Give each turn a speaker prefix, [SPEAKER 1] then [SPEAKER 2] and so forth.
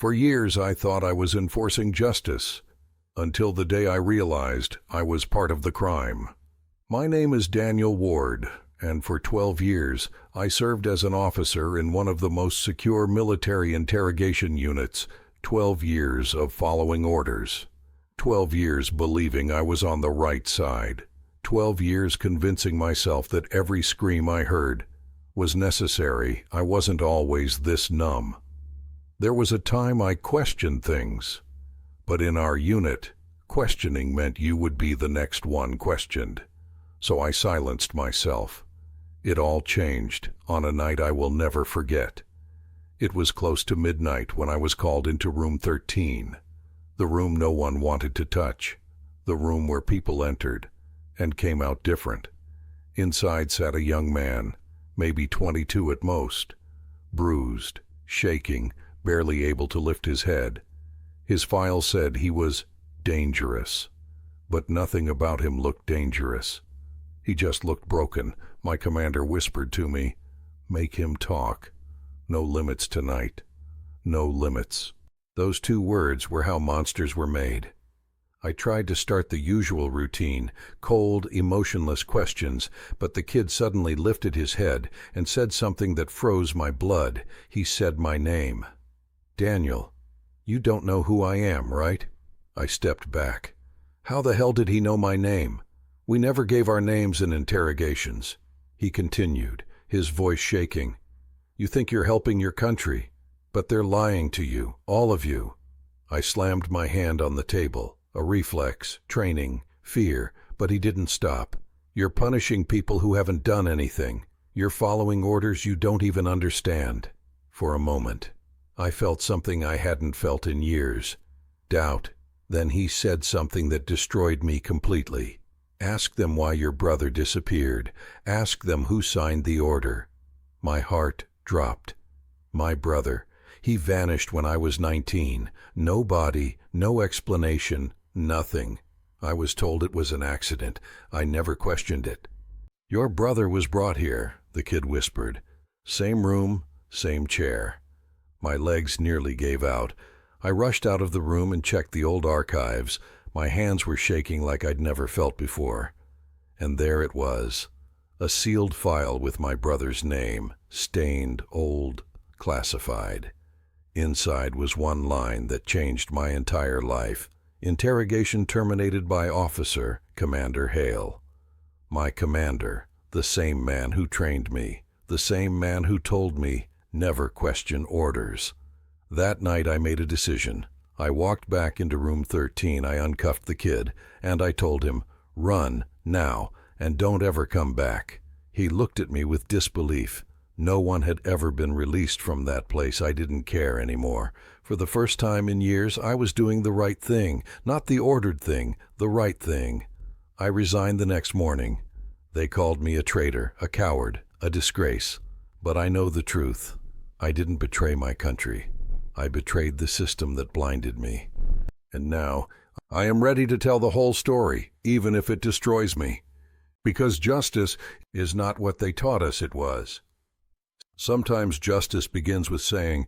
[SPEAKER 1] For years I thought I was enforcing justice, until the day I realized I was part of the crime. My name is Daniel Ward, and for 12 years I served as an officer in one of the most secure military interrogation units. 12 years of following orders. 12 years believing I was on the right side. 12 years convincing myself that every scream I heard was necessary. I wasn't always this numb. There was a time I questioned things, but in our unit, questioning meant you would be the next one questioned. So I silenced myself. It all changed on a night I will never forget. It was close to midnight when I was called into room 13, the room no one wanted to touch, the room where people entered and came out different. Inside sat a young man, maybe 22 at most, bruised, shaking, barely able to lift his head. His file said he was dangerous, but nothing about him looked dangerous. He just looked broken. My commander whispered to me, "Make him talk. No limits tonight. No limits." Those 2 words were how monsters were made. I tried to start the usual routine, cold, emotionless questions, but the kid suddenly lifted his head and said something that froze my blood. He said my name. "Daniel, you don't know who I am, right?" I stepped back. How the hell did he know my name? We never gave our names in interrogations. He continued, his voice shaking. "You think you're helping your country, but they're lying to you, all of you." I slammed my hand on the table, a reflex, training, fear, but he didn't stop. "You're punishing people who haven't done anything. You're following orders you don't even understand." For a moment, I felt something I hadn't felt in years. Doubt. Then he said something that destroyed me completely. "Ask them why your brother disappeared. Ask them who signed the order." My heart dropped. My brother. He vanished when I was 19. No body, no explanation, nothing. I was told it was an accident. I never questioned it. "Your brother was brought here," the kid whispered. "Same room, same chair." My legs nearly gave out. I rushed out of the room and checked the old archives. My hands were shaking like I'd never felt before. And there it was, a sealed file with my brother's name, stained, old, classified. Inside was one line that changed my entire life. "Interrogation terminated by Officer Commander Hale." My commander, the same man who trained me, the same man who told me, never question orders. That night I made a decision. I walked back into room 13, I uncuffed the kid, and I told him, "Run, now, and don't ever come back." He looked at me with disbelief. No one had ever been released from that place. I didn't care anymore. For the first time in years, I was doing the right thing, not the ordered thing, the right thing. I resigned the next morning. They called me a traitor, a coward, a disgrace. But I know the truth. I didn't betray my country. I betrayed the system that blinded me. And now, I am ready to tell the whole story, even if it destroys me. Because justice is not what they taught us it was. Sometimes justice begins with saying,